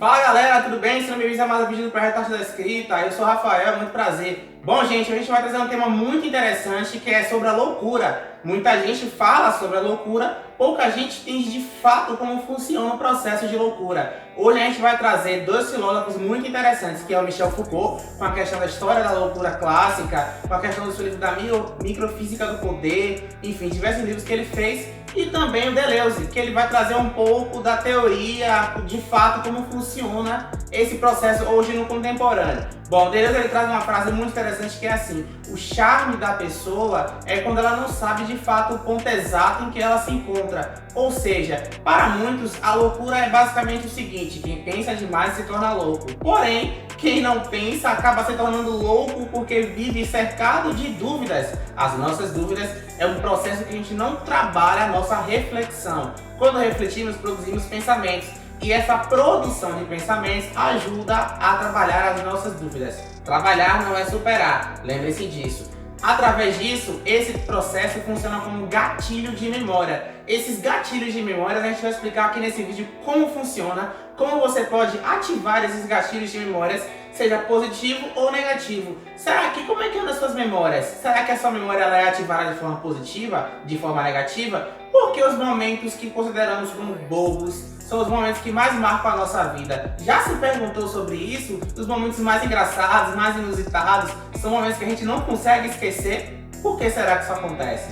Fala galera, tudo bem? Sejam bem-vindos a mais um vídeo do Projeto Arte da Escrita. Eu sou o Rafael, muito prazer. Bom, gente, a gente vai trazer um tema muito interessante que é sobre a loucura. Muita gente fala sobre a loucura, pouca gente entende de fato como funciona o processo de loucura. Hoje a gente vai trazer dois filósofos muito interessantes, que é o Michel Foucault, com a questão da história da loucura clássica, com a questão do seu livro da microfísica do poder, enfim, diversos livros que ele fez, e também o Deleuze, que ele vai trazer um pouco da teoria, de fato, como funciona esse processo hoje no contemporâneo. Bom, o Deleuze ele traz uma frase muito interessante que é assim: o charme da pessoa é quando ela não sabe de fato o ponto exato em que ela se encontra. Ou seja, para muitos a loucura é basicamente o seguinte: quem pensa demais se torna louco. Porém, quem não pensa acaba se tornando louco porque vive cercado de dúvidas. As nossas dúvidas é um processo que a gente não trabalha a nossa reflexão. Quando refletimos, produzimos pensamentos. E essa produção de pensamentos ajuda a trabalhar as nossas dúvidas. Trabalhar não é superar, lembre-se disso. Através disso, esse processo funciona como um gatilho de memória. Esses gatilhos de memória a gente vai explicar aqui nesse vídeo como funciona, como você pode ativar esses gatilhos de memórias, seja positivo ou negativo. Será que como é que anda as suas memórias? Será que a sua memória ela é ativada de forma positiva, de forma negativa? Porque os momentos que consideramos como bobos são os momentos que mais marcam a nossa vida. Já se perguntou sobre isso? Os momentos mais engraçados, mais inusitados, são momentos que a gente não consegue esquecer. Por que será que isso acontece?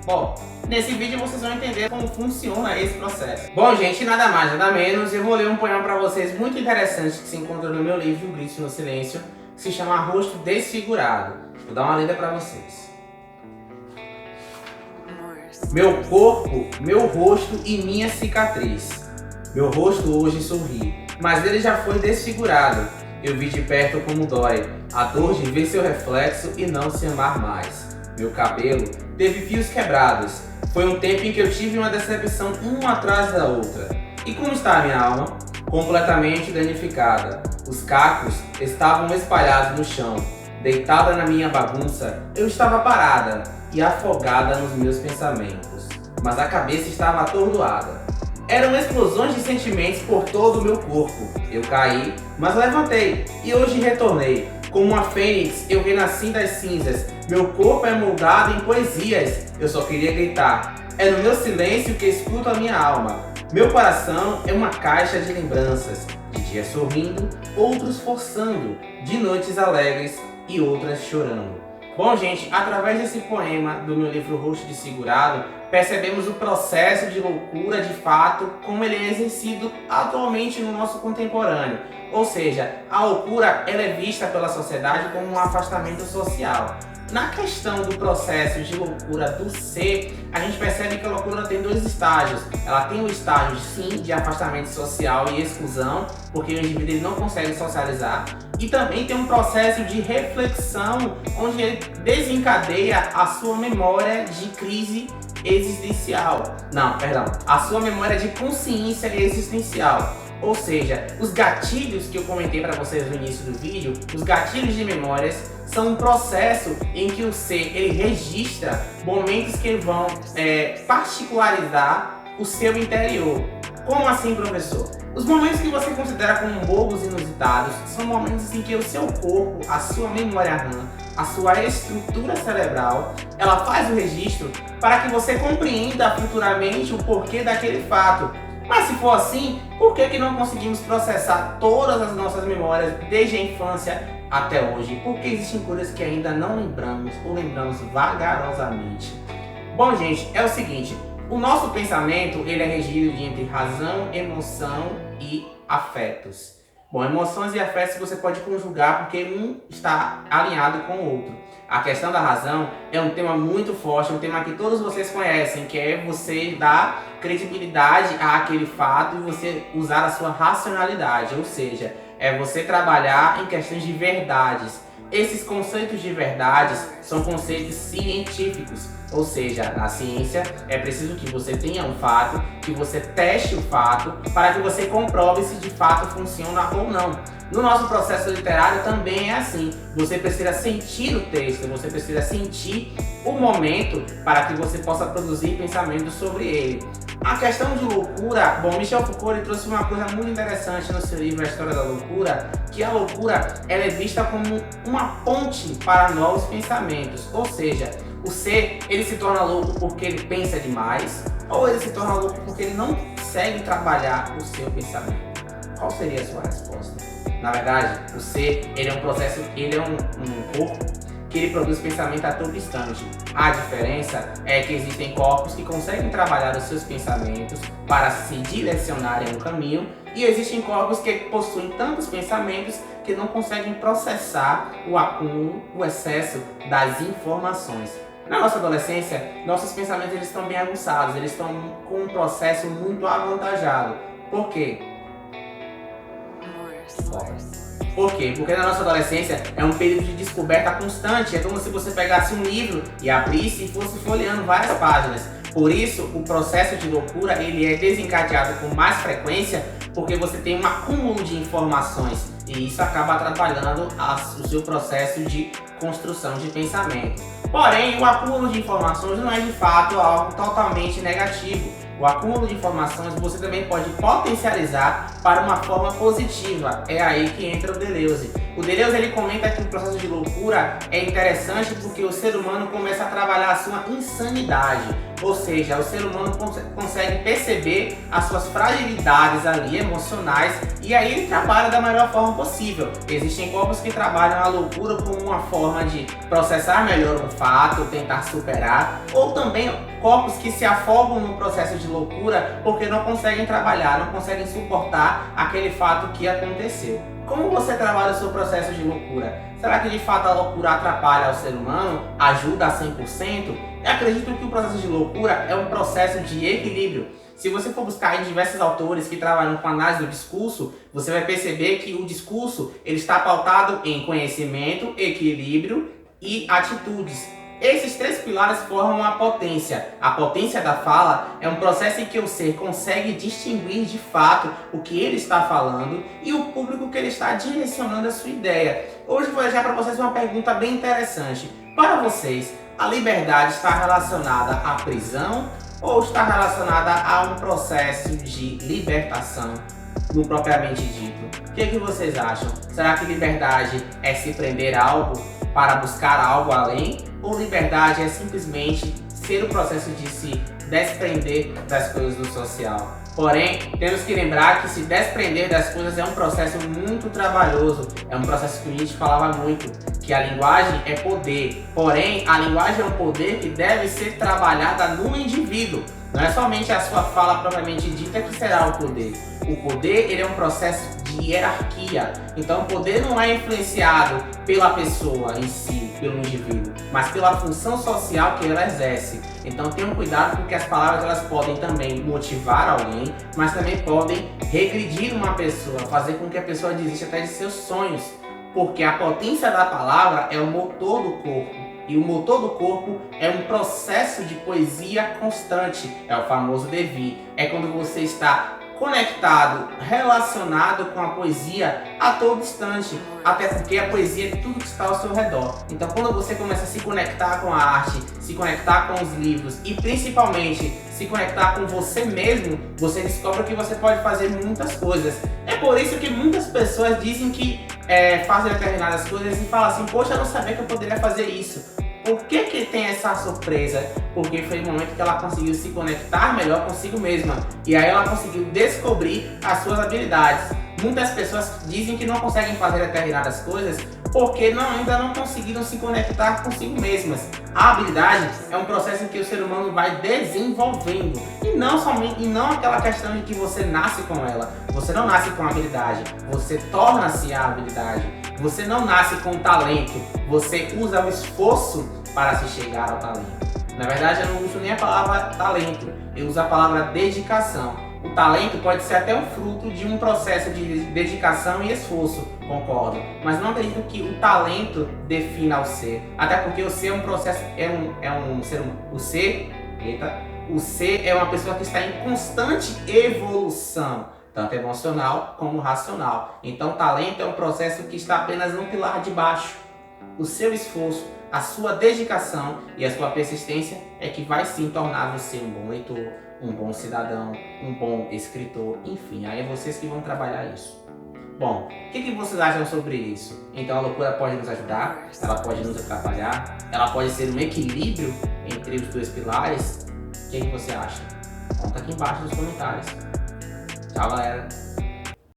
Bom, nesse vídeo vocês vão entender como funciona esse processo. Bom, gente, nada mais, nada menos, eu vou ler um poema para vocês muito interessante que se encontra no meu livro, Grito no Silêncio, que se chama Rosto Desfigurado. Vou dar uma lida para vocês. Meu corpo, meu rosto e minha cicatriz. Meu rosto hoje sorri, mas ele já foi desfigurado. Eu vi de perto como dói a dor de ver seu reflexo e não se amar mais. Meu cabelo teve fios quebrados. Foi um tempo em que eu tive uma decepção uma atrás da outra. E como está a minha alma? Completamente danificada. Os cacos estavam espalhados no chão. Deitada na minha bagunça, eu estava parada e afogada nos meus pensamentos. Mas a cabeça estava atordoada. Eram explosões de sentimentos por todo o meu corpo. Eu caí, mas levantei e hoje retornei. Como uma fênix, eu renasci das cinzas. Meu corpo é moldado em poesias. Eu só queria gritar. É no meu silêncio que escuto a minha alma. Meu coração é uma caixa de lembranças. De dias sorrindo, outros forçando. De noites alegres e outras chorando. Bom, gente, através desse poema do meu livro Rosto Desfigurado, percebemos o processo de loucura de fato, como ele é exercido atualmente no nosso contemporâneo. Ou seja, a loucura ela é vista pela sociedade como um afastamento social. Na questão do processo de loucura do ser, a gente percebe que a loucura tem dois estágios. Ela tem o estágio, sim, de afastamento social e exclusão, porque o indivíduo ele não consegue socializar. E também tem um processo de reflexão, onde ele desencadeia a sua memória de crise existencial. Não, perdão, a sua memória de consciência existencial. Ou seja, os gatilhos que eu comentei para vocês no início do vídeo, os gatilhos de memórias, são um processo em que o ser ele registra momentos que vão particularizar o seu interior. Como assim, professor? Os momentos que você considera como bobos inusitados são momentos em que o seu corpo, a sua memória RAM, a sua estrutura cerebral, ela faz o registro para que você compreenda futuramente o porquê daquele fato. Mas se for assim, por que não conseguimos processar todas as nossas memórias desde a infância até hoje? Porque existem coisas que ainda não lembramos ou lembramos vagarosamente. Bom, gente, é o seguinte, o nosso pensamento ele é regido entre razão, emoção e afetos. Bom, emoções e afetos você pode conjugar porque um está alinhado com o outro. A questão da razão é um tema muito forte, um tema que todos vocês conhecem, que é você dar credibilidade àquele fato e você usar a sua racionalidade, ou seja, é você trabalhar em questões de verdades. Esses conceitos de verdades são conceitos científicos, ou seja, na ciência é preciso que você tenha um fato, que você teste o fato para que você comprove se de fato funciona ou não. No nosso processo literário também é assim, você precisa sentir o texto, você precisa sentir o momento para que você possa produzir pensamentos sobre ele. A questão de loucura, bom, Michel Foucault ele trouxe uma coisa muito interessante no seu livro A História da Loucura, que a loucura ela é vista como uma ponte para novos pensamentos, ou seja, o ser ele se torna louco porque ele pensa demais, ou ele se torna louco porque ele não consegue trabalhar o seu pensamento. Qual seria a sua resposta? Na verdade, o ser ele é um processo, ele é um corpo que ele produz pensamento a todo instante. A diferença é que existem corpos que conseguem trabalhar os seus pensamentos para se direcionarem no caminho e existem corpos que possuem tantos pensamentos que não conseguem processar o acúmulo, o excesso das informações. Na nossa adolescência, nossos pensamentos eles estão bem aguçados, eles estão com um processo muito avantajado. Por quê? Por quê? Porque na nossa adolescência é um período de descoberta constante. É como se você pegasse um livro e abrisse e fosse folheando várias páginas. Por isso, o processo de loucura ele é desencadeado com mais frequência porque você tem um acúmulo de informações e isso acaba atrapalhando o seu processo de construção de pensamento. Porém, o acúmulo de informações não é de fato algo totalmente negativo. O acúmulo de informações você também pode potencializar para uma forma positiva. É aí que entra o Deleuze. O Deleuze ele comenta que o processo de loucura é interessante porque o ser humano começa a trabalhar a sua insanidade. Ou seja, o ser humano consegue perceber as suas fragilidades ali emocionais e aí ele trabalha da melhor forma possível. Existem corpos que trabalham a loucura como uma forma de processar melhor um fato, tentar superar, ou também corpos que se afogam no processo de loucura porque não conseguem trabalhar, não conseguem suportar aquele fato que aconteceu. Como você trabalha o seu processo de loucura? Será que de fato a loucura atrapalha o ser humano? Ajuda a 100%? Eu acredito que o processo de loucura é um processo de equilíbrio. Se você for buscar em diversos autores que trabalham com análise do discurso, você vai perceber que o discurso ele está pautado em conhecimento, equilíbrio e atitudes. Esses três pilares formam a potência. A potência da fala é um processo em que o ser consegue distinguir de fato o que ele está falando e o público que ele está direcionando a sua ideia. Hoje vou deixar para vocês uma pergunta bem interessante. Para vocês, a liberdade está relacionada à prisão ou está relacionada a um processo de libertação, no propriamente dito? O que vocês acham? Será que liberdade é se prender a algo para buscar algo além? Ou liberdade é simplesmente ser o processo de se desprender das coisas do social? Porém, temos que lembrar que se desprender das coisas é um processo muito trabalhoso. É um processo que Nietzsche falava muito, que a linguagem é poder. Porém, a linguagem é um poder que deve ser trabalhada no indivíduo. Não é somente a sua fala propriamente dita que será o poder. O poder ele é um processo de hierarquia. Então o poder não é influenciado pela pessoa em si, pelo indivíduo, mas pela função social que ela exerce. Então tenham cuidado porque as palavras elas podem também motivar alguém, mas também podem regredir uma pessoa, fazer com que a pessoa desista até de seus sonhos. Porque a potência da palavra é o motor do corpo. E o motor do corpo é um processo de poesia constante. É o famoso devir. É quando você está conectado, relacionado com a poesia a todo instante. Até porque a poesia é tudo que está ao seu redor. Então quando você começa a se conectar com a arte, se conectar com os livros e principalmente se conectar com você mesmo, você descobre que você pode fazer muitas coisas. É por isso que muitas pessoas dizem que fazem determinadas coisas e falam assim, poxa, eu não sabia que eu poderia fazer isso. Por que tem essa surpresa? Porque foi o momento que ela conseguiu se conectar melhor consigo mesma. E aí ela conseguiu descobrir as suas habilidades. Muitas pessoas dizem que não conseguem fazer determinadas coisas porque ainda não conseguiram se conectar consigo mesmas. A habilidade é um processo em que o ser humano vai desenvolvendo. E não aquela questão de que você nasce com ela. Você não nasce com a habilidade, você torna-se a habilidade. Você não nasce com talento, você usa o esforço para se chegar ao talento. Na verdade, eu não uso nem a palavra talento, eu uso a palavra dedicação. O talento pode ser até um fruto de um processo de dedicação e esforço, concordo. Mas não acredito que o talento defina o ser. Até porque o ser é um processo, o ser é uma pessoa que está em constante evolução, tanto emocional como racional. Então, talento é um processo que está apenas no pilar de baixo. O seu esforço, a sua dedicação e a sua persistência é que vai sim tornar você um bom leitor, um bom cidadão, um bom escritor, enfim, aí é vocês que vão trabalhar isso. Bom, o que vocês acham sobre isso? Então a loucura pode nos ajudar, ela pode nos atrapalhar, ela pode ser um equilíbrio entre os dois pilares? O que você acha? Conta aqui embaixo nos comentários. Tchau, galera!